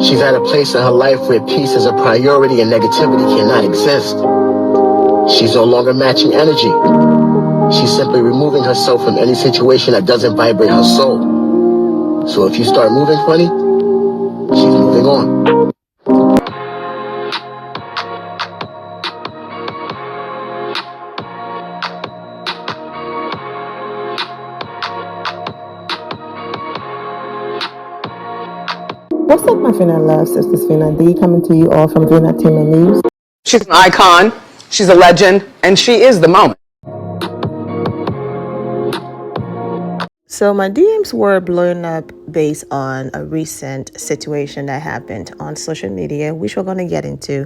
She's at a place in her life where peace is a priority and negativity cannot exist. She's no longer matching energy. She's simply removing herself from any situation that doesn't vibrate her soul. So if you start moving funny, she's moving on. What's up, my Fina love? Sisters Fina D coming to you all from Fina Team and News. She's an icon, she's a legend, and she is the moment. So my DMs were blowing up based on a recent situation that happened on social media, which we're going to get into.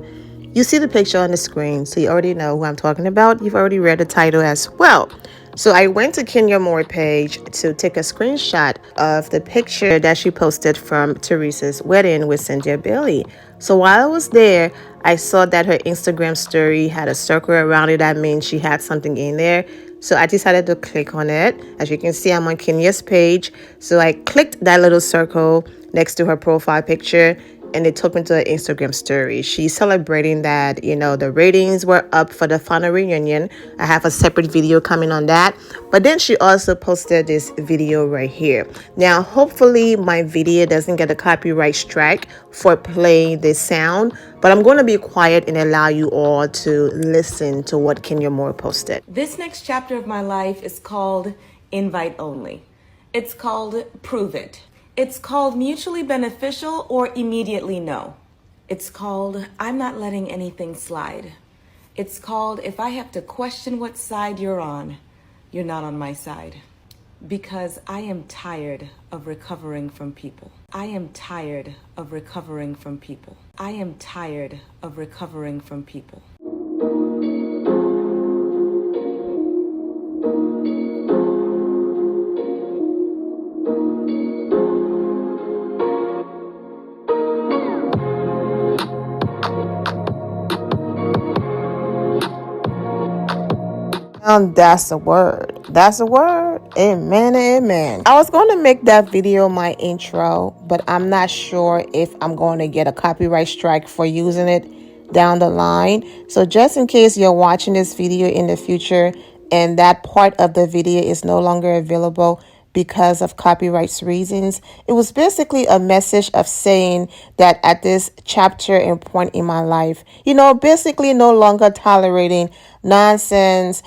You see the picture on the screen, so you already know who I'm talking about. You've already read the title as well. So I went to QueenYa Moore page to take a screenshot of the picture that she posted from Teresa's wedding with Cynthia Bailey. So while I was there, I saw that her Instagram story had a circle around it. That means she had something in there. So I decided to click on it. As you can see, I'm on QueenYa's page. So I clicked that little circle next to her profile picture, and it took me to her Instagram story. She's celebrating that, the ratings were up for the final reunion. I have a separate video coming on that. But then she also posted this video right here. Now, hopefully my video doesn't get a copyright strike for playing this sound, but I'm going to be quiet and allow you all to listen to what QueenYa Moore posted. This next chapter of my life is called Invite Only. It's called Prove It. It's called Mutually Beneficial or Immediately No. It's called I'm Not Letting Anything Slide. It's called If I Have to Question what side you're on, you're not on my side. Because I am tired of recovering from people. I am tired of recovering from people. I am tired of recovering from people. That's a word. That's a word. Amen, amen. I was going to make that video my intro, but I'm not sure if I'm going to get a copyright strike for using it down the line. So just in case you're watching this video in the future and that part of the video is no longer available because of copyright reasons, it was basically a message of saying that at this chapter and point in my life, basically no longer tolerating nonsense,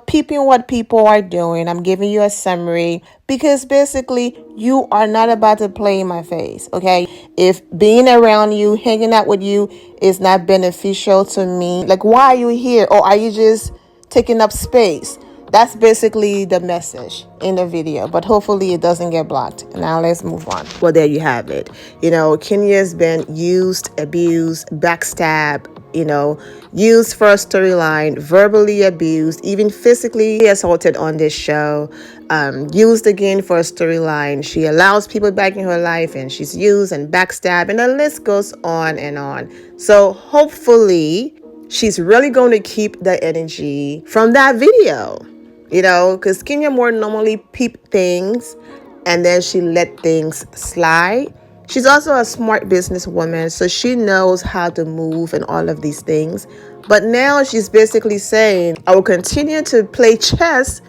peeping what people are doing. I'm giving you a summary because basically you are not about to play in my face, okay? If being around you, hanging out with you is not beneficial to me, like, why are you here? Or are you just taking up space? That's basically the message in the video, but hopefully it doesn't get blocked. Now let's move on. Well, there you have it. QueenYa's been used, abused, backstabbed, used for a storyline, verbally abused, even physically assaulted on this show, used again for a storyline. She allows people back in her life and she's used and backstabbed, and the list goes on and on. So hopefully she's really going to keep the energy from that video. Because QueenYa Moore normally peep things and then she let things slide. She's also a smart businesswoman, so she knows how to move and all of these things. But now she's basically saying, I will continue to play chess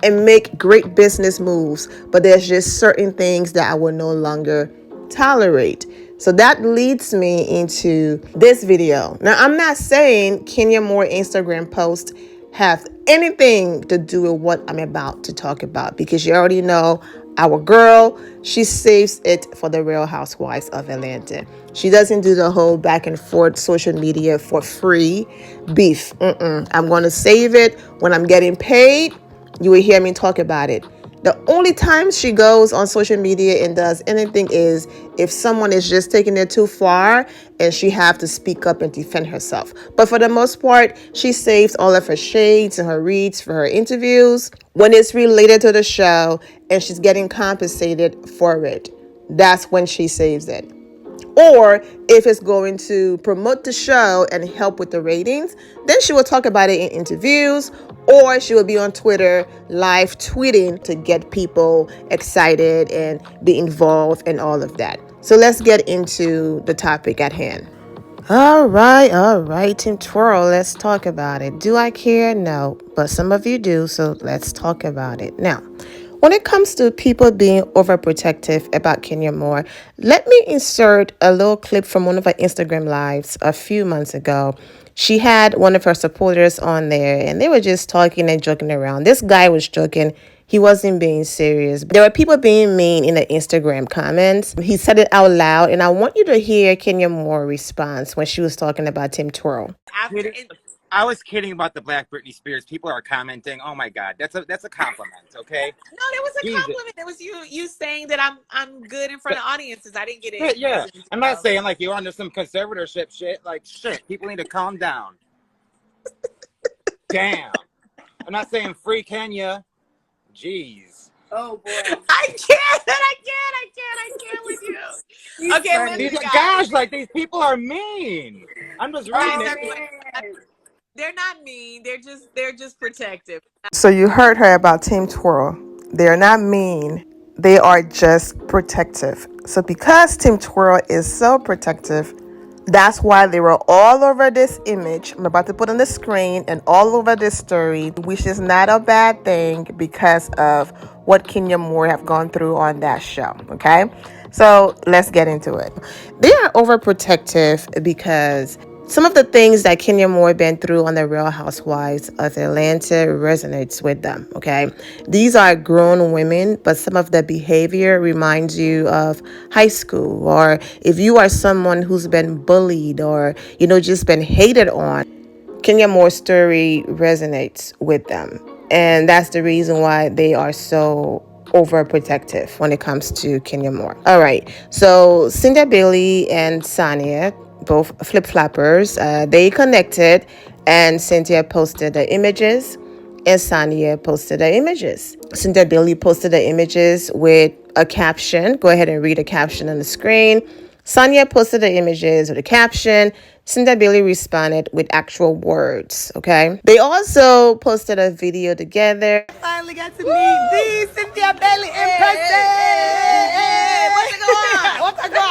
and make great business moves, but there's just certain things that I will no longer tolerate. So that leads me into this video. Now, I'm not saying QueenYa Moore Instagram posts have anything to do with what I'm about to talk about, because you already know our girl, she saves it for the Real Housewives of Atlanta. She doesn't do the whole back and forth social media for free beef. I'm going to save it. When I'm getting paid, you will hear me talk about it. The only time she goes on social media and does anything is if someone is just taking it too far and she have to speak up and defend herself. But for the most part, she saves all of her shades and her reads for her interviews when it's related to the show and she's getting compensated for it. That's when she saves it. Or if it's going to promote the show and help with the ratings, then she will talk about it in interviews, or she will be on Twitter live tweeting to get people excited and be involved and all of that. So let's get into the topic at hand. All right, Team Twirl, let's talk about it. Do I care? No, but some of you do, so let's talk about it. Now, when it comes to people being overprotective about Kenya Moore, let me insert a little clip from one of her Instagram lives a few months ago. She had one of her supporters on there, and they were just talking and joking around. This guy was joking. He wasn't being serious. There were people being mean in the Instagram comments. He said it out loud, and I want you to hear Kenya Moore's response when she was talking about Tim Twirl. I was kidding about the Black Britney Spears. People are commenting. Oh my God, that's a compliment. Okay. No, that was a compliment. That was you saying that I'm good in front of audiences. I didn't get it. Yeah. I'm not saying like you're under some conservatorship shit. Like shit. People need to calm down. Damn. I'm not saying free Kenya. Jeez. Oh boy. I can't with you. Okay, these gosh, like these people are mean. I'm just reading it. They're not mean. They're just protective. So you heard her about Team Twirl. They're not mean. They are just protective. So because Team Twirl is so protective, that's why they were all over this image I'm about to put on the screen and all over this story, which is not a bad thing because of what Kenya Moore have gone through on that show. Okay, so let's get into it. They are overprotective because some of the things that Kenya Moore been through on the Real Housewives of Atlanta resonates with them, okay? These are grown women, but some of the behavior reminds you of high school, or if you are someone who's been bullied or, just been hated on, Kenya Moore's story resonates with them. And that's the reason why they are so overprotective when it comes to Kenya Moore. All right, so Cynthia Bailey and Sanya, both flip-floppers, they connected, and Cynthia posted the images and Sanya posted the images. Cynthia Bailey posted the images with a caption. Go ahead and read the caption on the screen. Sanya posted the images with a caption. Cynthia Bailey responded with actual words, okay? They also posted a video together. Finally got to meet the Cynthia Bailey in person. Hey, what's going on?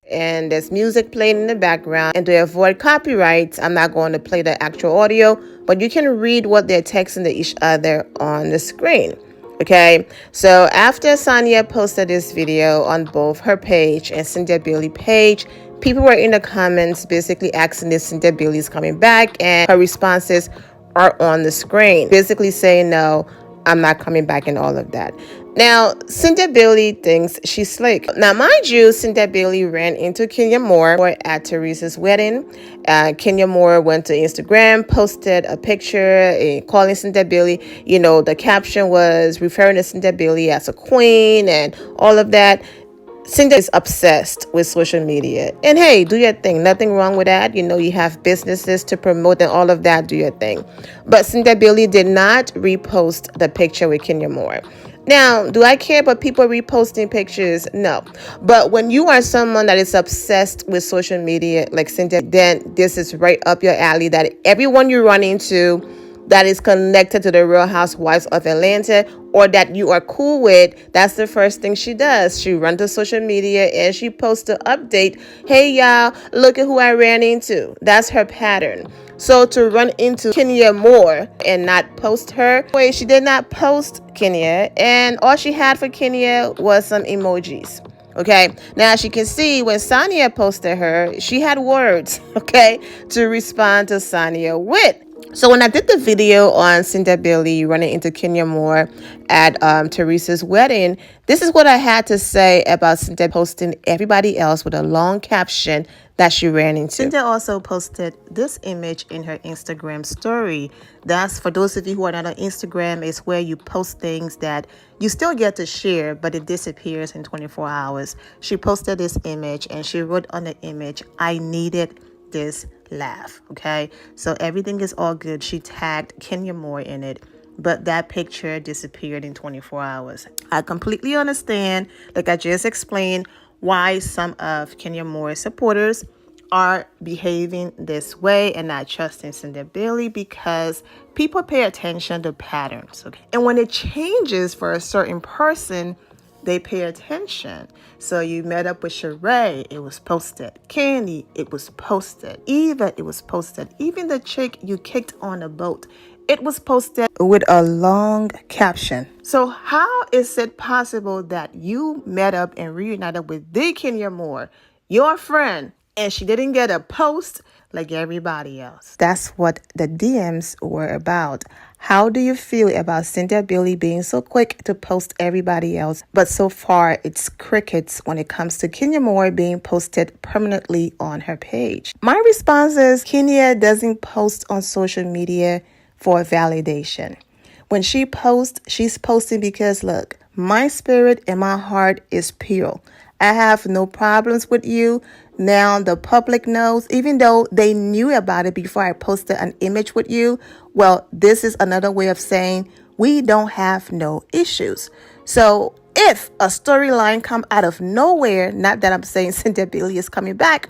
And there's music playing in the background. And to avoid copyright, I'm not going to play the actual audio, but you can read what they're texting to each other on the screen. Okay, so after Sanya posted this video on both her page and Cynthia Bailey page, people were in the comments basically asking if Cynthia Bailey is coming back, and her responses are on the screen, basically saying, no, I'm not coming back and all of that. Now, Cynthia Bailey thinks she's slick. Now, mind you, Cynthia Bailey ran into Kenya Moore at Teresa's wedding. Kenya Moore went to Instagram, posted a picture calling Cynthia Bailey. The caption was referring to Cynthia Bailey as a queen and all of that. Cynthia is obsessed with social media. And hey, do your thing. Nothing wrong with that. You have businesses to promote and all of that. Do your thing. But Cynthia Bailey did not repost the picture with Kenya Moore. Now, do I care about people reposting pictures? No. But when you are someone that is obsessed with social media like Cynthia, then this is right up your alley, that everyone you run into that is connected to the Real Housewives of Atlanta or that you are cool with, that's the first thing she does. She runs to social media and she posts an update. Hey, y'all, look at who I ran into. That's her pattern. So to run into Kenya Moore and not post her, wait, she did not post Kenya, and all she had for Kenya was some emojis. Okay, now as you can see, when Sanya posted her, she had words, okay, to respond to Sanya with. So when I did the video on Cynthia Bailey running into Kenya Moore at Teresa's wedding, this is what I had to say about Cynthia posting everybody else with a long caption that she ran into. Cynthia also posted this image in her Instagram story. That's, for those of you who are not on Instagram, is where you post things that you still get to share, but it disappears in 24 hours. She posted this image and she wrote on the image, "I needed this laugh." Okay, so everything is all good. She tagged Kenya Moore in it, but that picture disappeared in 24 hours. I completely understand, like I just explained, why some of Kenya Moore's supporters are behaving this way and not trusting Cynthia Bailey, because people pay attention to patterns, okay? And when it changes for a certain person, they pay attention. So you met up with Sheree, it was posted. Candy, it was posted. Eva, it was posted. Even the chick you kicked on a boat, it was posted with a long caption. So how is it possible that you met up and reunited with the QueenYa Moore, your friend, and she didn't get a post like everybody else? That's what the DMs were about. How do you feel about Cynthia Bailey being so quick to post everybody else, but so far it's crickets when it comes to QueenYa Moore being posted permanently on her page? My response is QueenYa doesn't post on social media for validation. When she posts, she's posting because, look, my spirit and my heart is pure. I have no problems with you. Now the public knows, even though they knew about it before I posted an image with you. Well, this is another way of saying we don't have no issues. So if a storyline come out of nowhere, not that I'm saying Cynthia Bailey is coming back,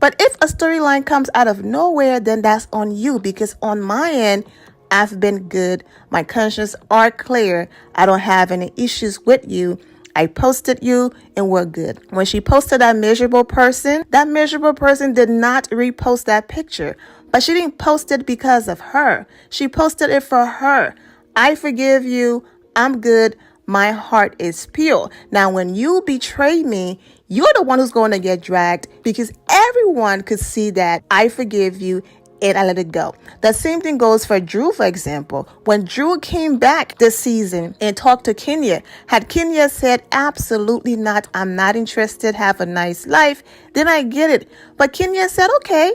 but if a storyline comes out of nowhere, then that's on you, because on my end, I've been good. My conscience are clear. I don't have any issues with you. I posted you and we're good. When she posted that miserable person did not repost that picture. But she didn't post it because of her. She posted it for her. I forgive you. I'm good. My heart is pure. Now, when you betray me, you're the one who's going to get dragged, because everyone could see that I forgive you and I let it go. The same thing goes for Drew, for example. When Drew came back this season and talked to QueenYa, had QueenYa said, absolutely not, I'm not interested, have a nice life, then I get it. But QueenYa said, okay,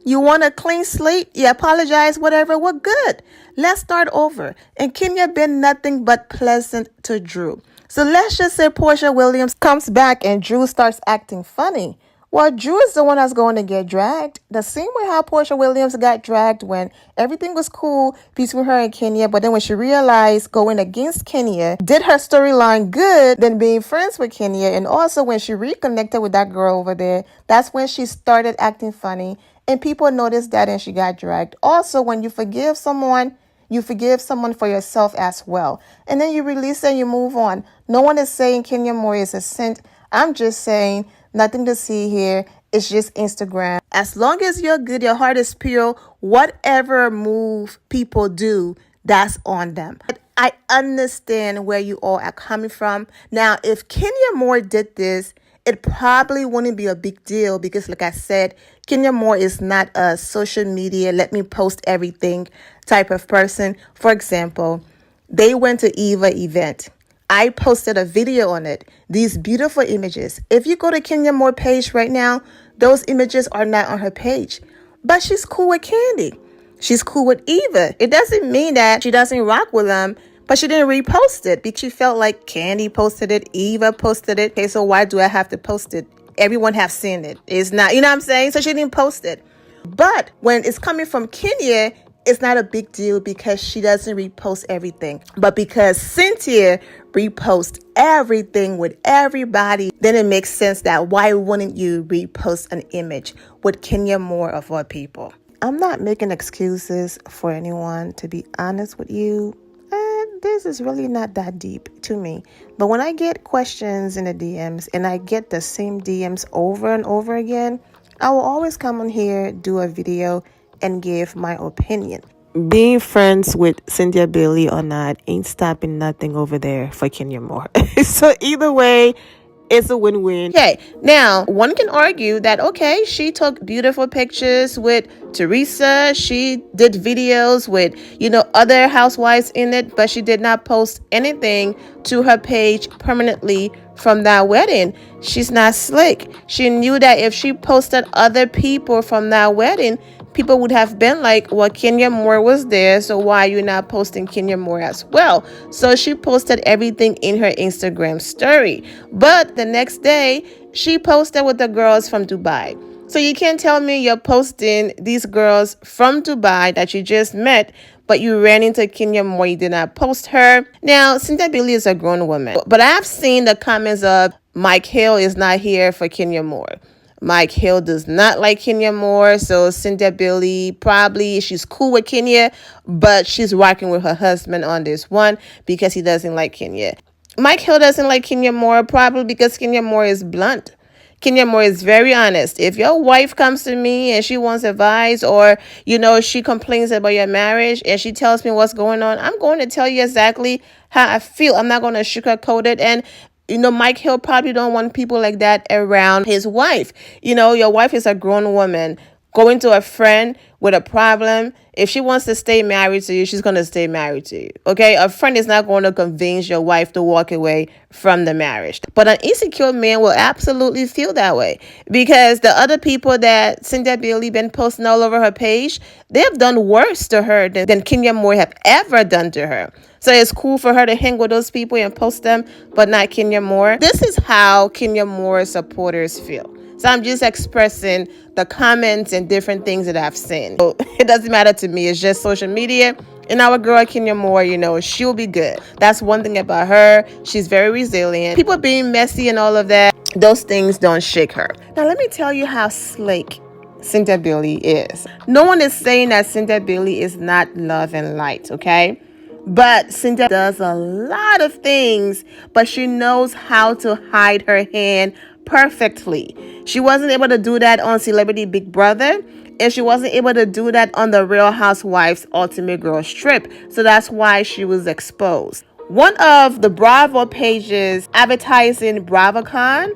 you want a clean slate? You apologize, whatever, we're good. Let's start over. And QueenYa been nothing but pleasant to Drew. So let's just say Portia Williams comes back and Drew starts acting funny. Well, Drew is the one that's going to get dragged. The same way how Portia Williams got dragged when everything was cool between her and QueenYa, but then when she realized going against QueenYa did her storyline good than being friends with QueenYa, and also when she reconnected with that girl over there, that's when she started acting funny, and people noticed that and she got dragged. Also, when you forgive someone for yourself as well. And then you release it and you move on. No one is saying QueenYa Moore is a saint. I'm just saying nothing to see here. It's just Instagram. As long as you're good, your heart is pure, whatever move people do, that's on them. But I understand where you all are coming from. Now, if QueenYa Moore did this, it probably wouldn't be a big deal because, like I said, QueenYa Moore is not a social media, let me post everything type of person. For example, they went to Eva event. I posted a video on it. These beautiful images. If you go to QueenYa Moore page right now, those images are not on her page. But she's cool with Candy. She's cool with Eva. It doesn't mean that she doesn't rock with them, but she didn't repost it because she felt like Candy posted it, Eva posted it. Okay, so why do I have to post it? Everyone have seen it. It's not, you know what I'm saying? So she didn't post it. But when it's coming from QueenYa, it's not a big deal because she doesn't repost everything. But because Cynthia reposts everything with everybody, then it makes sense that why wouldn't you repost an image with QueenYa Moore of all people? I'm not making excuses for anyone, to be honest with you. This is really not that deep to me. But when I get questions in the DMs and I get the same DMs over and over again, I will always come on here, do a video, and give my opinion. Being friends with Cynthia Bailey or not ain't stopping nothing over there for QueenYa Moore. So either way, it's a win-win. Okay, now one can argue that, okay, she took beautiful pictures with Teresa. She did videos with, other housewives in it, but she did not post anything to her page permanently from that wedding. She's not slick. She knew that if she posted other people from that wedding, people would have been like, well, QueenYa Moore was there, so why are you not posting QueenYa Moore as well? So she posted everything in her Instagram story. But the next day, she posted with the girls from Dubai. So you can't tell me you're posting these girls from Dubai that you just met, but you ran into QueenYa Moore, you did not post her. Now, Cynthia Bailey is a grown woman, but I've seen the comments of Mike Hill is not here for QueenYa Moore. Mike Hill does not like QueenYa Moore, so Cynthia Bailey probably, she's cool with QueenYa, but she's rocking with her husband on this one because he doesn't like QueenYa. Mike Hill doesn't like Kenya Moore probably because Kenya Moore is blunt. Kenya Moore is very honest. If your wife comes to me and she wants advice, or, she complains about your marriage and she tells me what's going on, I'm going to tell you exactly how I feel. I'm not going to sugarcoat it. And Mike Hill probably don't want people like that around his wife. Your wife is a grown woman. Going to a friend with a problem, if she wants to stay married to you, she's going to stay married to you. Okay? A friend is not going to convince your wife to walk away from the marriage. But an insecure man will absolutely feel that way, because the other people that Cynthia Bailey been posting all over her page, they have done worse to her than Kenya Moore have ever done to her. So it's cool for her to hang with those people and post them, but not Kenya Moore. This is how Kenya Moore's supporters feel. So I'm just expressing the comments and different things that I've seen. So it doesn't matter to me. It's just social media. And our girl, Kenya Moore, she'll be good. That's one thing about her. She's very resilient. People being messy and all of that, those things don't shake her. Now, let me tell you how slick Cynthia Bailey is. No one is saying that Cynthia Bailey is not love and light, okay? But Cynthia does a lot of things, but she knows how to hide her hand perfectly. She wasn't able to do that on Celebrity Big Brother, and she wasn't able to do that on the Real Housewives Ultimate Girls Trip. So that's why she was exposed. One of the Bravo pages advertising BravoCon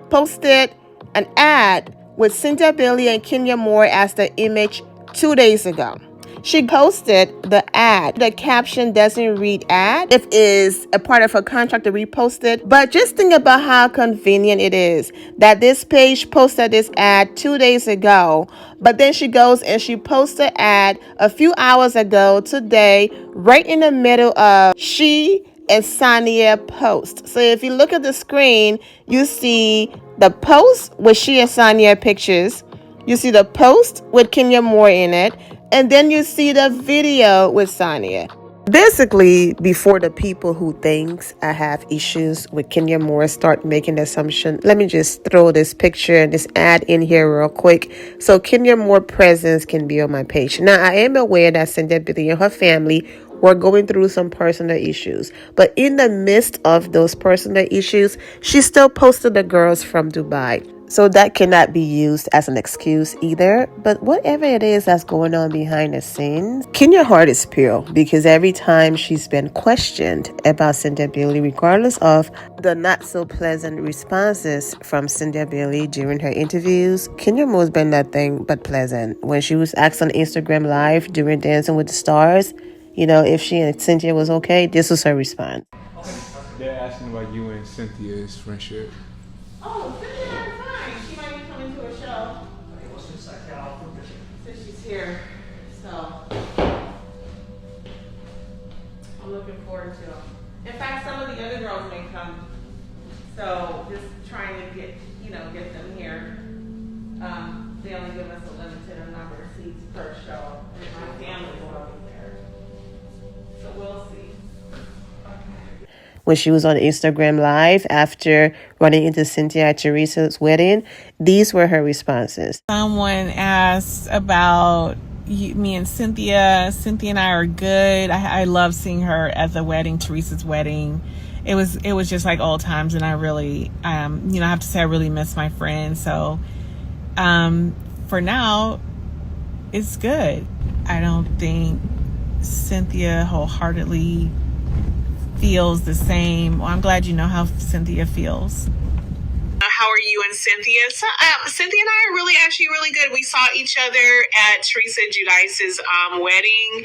posted an ad with Cynthia Bailey and Kenya Moore as the image 2 days ago. She posted the ad. The caption doesn't read ad. It is a part of her contract to repost it. But just think about how convenient it is that this page posted this ad 2 days ago. But then she goes and she posts the ad a few hours ago today, right in the middle of she and Sanya post. So if you look at the screen, you see the post with she and Sanya pictures. You see the post with Kenya Moore in it. And then you see the video with Sanya. Basically, before the people who thinks I have issues with Kenya Moore start making the assumption, let me just throw this picture and this ad in here real quick so Kenya Moore presence can be on my page. Now, I am aware that Cynthia Bailey and her family were going through some personal issues. But in the midst of those personal issues, she still posted the girls from Dubai. So that cannot be used as an excuse either. But whatever it is that's going on behind the scenes, Kenya's heart is pure, because every time she's been questioned about Cynthia Bailey, regardless of the not so pleasant responses from Cynthia Bailey during her interviews, Kenya Moore's been nothing but pleasant. When she was asked on Instagram Live during Dancing with the Stars, if she and Cynthia was okay, this was her response. They're asking about you and Cynthia's friendship. Oh, Cynthia and I are fine. She might be coming to a show. Since she's here. So I'm looking forward to it. In fact, some of the other girls may come. So just trying to get them here. They only give us a limited number of seats per show. And my family will be there. So we'll see. When she was on Instagram Live after running into Cynthia at Teresa's wedding, these were her responses. Someone asked about me and Cynthia. Cynthia and I are good. I love seeing her at the wedding, Teresa's wedding. It was just like old times, and I really, I have to say I really miss my friend. So, for now, it's good. I don't think Cynthia wholeheartedly feels the same. Well, I'm glad you know how Cynthia feels. How are you and Cynthia? So, Cynthia and I are actually really good. We saw each other at Teresa Giudice's wedding.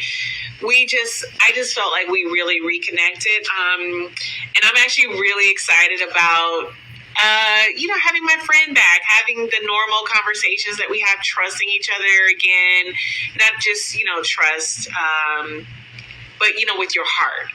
I just felt like we really reconnected. And I'm actually really excited about, having my friend back, having the normal conversations that we have, trusting each other again, not just, trust, but, with your heart.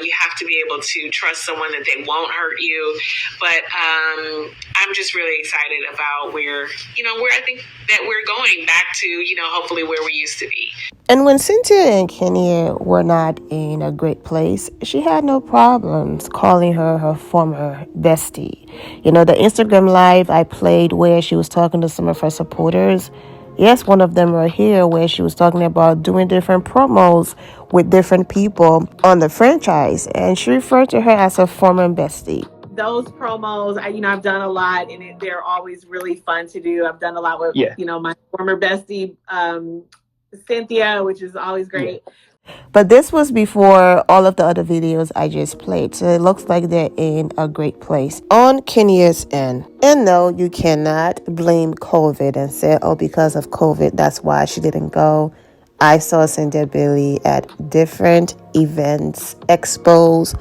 You have to be able to trust someone that they won't hurt you. But I'm just really excited about where I think that we're going back to, hopefully where we used to be. And when Cynthia and Kenya were not in a great place, she had no problems calling her former bestie. The Instagram Live I played where she was talking to some of her supporters, Yes, one of them right here where she was talking about doing different promos with different people on the franchise, and she referred to her as a former bestie. Those promos, I've done a lot, and they're always really fun to do. I've done a lot with, my former bestie, Cynthia, which is always great. But this was before all of the other videos I just played, so it looks like they're in a great place on QueenYa's end. And no, you cannot blame COVID and say, oh, because of COVID, that's why she didn't go. I saw Cynthia Billy at different events, expos,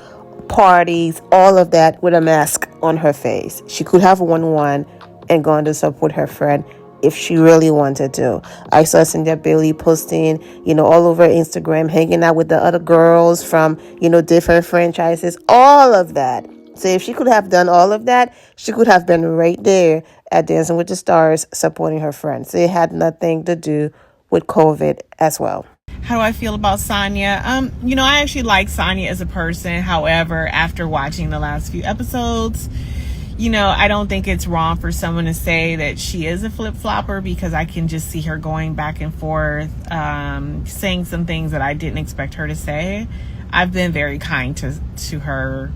parties, all of that with a mask on her face. She could have won one and gone to support her friend if she really wanted to. I saw Cynthia Billy posting, all over Instagram, hanging out with the other girls from, different franchises, all of that. So if she could have done all of that, she could have been right there at Dancing with the Stars supporting her friends. So it had nothing to do with COVID as well. How do I feel about Sanya? I actually like Sanya as a person. However, after watching the last few episodes, I don't think it's wrong for someone to say that she is a flip-flopper, because I can just see her going back and forth, saying some things that I didn't expect her to say. I've been very kind to her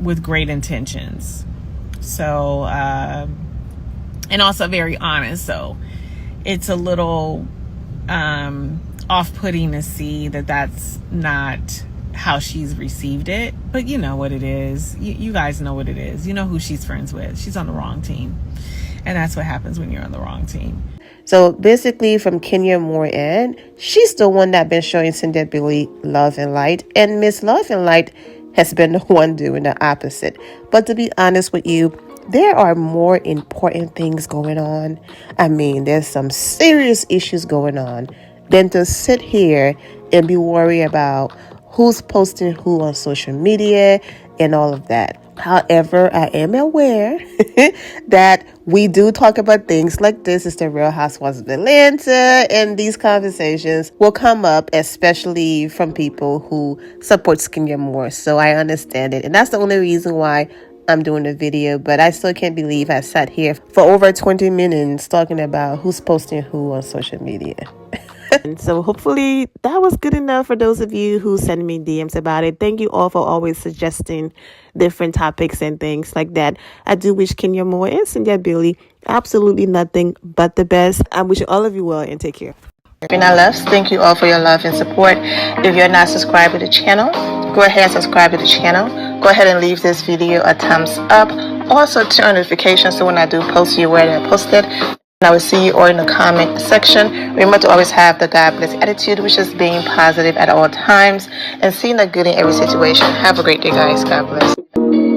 with great intentions. So, and also very honest. So it's a little off-putting to see that that's not how she's received it, but you know what it is. You guys know what it is. You know who she's friends with. She's on the wrong team, and that's what happens when you're on the wrong team. So basically, from Kenya Moore end, she's the one that been showing Cynthia Billy love and light, and Miss Love and Light has been the one doing the opposite. But to be honest with you, there are more important things going on. I mean, there's some serious issues going on than to sit here and be worried about who's posting who on social media and all of that. However, I am aware that we do talk about things like this. It's the Real Housewives of Atlanta, and these conversations will come up, especially from people who support Kenya more. So I understand it, and that's the only reason why I'm doing the video. But I still can't believe I sat here for over 20 minutes talking about who's posting who on social media. And so hopefully that was good enough for those of you who send me DMs about it. Thank you all for always suggesting different topics and things like that. I do wish Kenya Moore and Cynthia Billy absolutely nothing but the best. I wish all of you well, and take care. QueenYa loves, thank you all for your love and support. If you're not subscribed to the channel, go ahead and subscribe to the channel. Go ahead and leave this video a thumbs up. Also turn on notifications so when I do post, you're aware that I posted. And I will see you all in the comment section. Remember to always have the God bless attitude, which is being positive at all times and seeing the good in every situation. Have a great day, guys. God bless.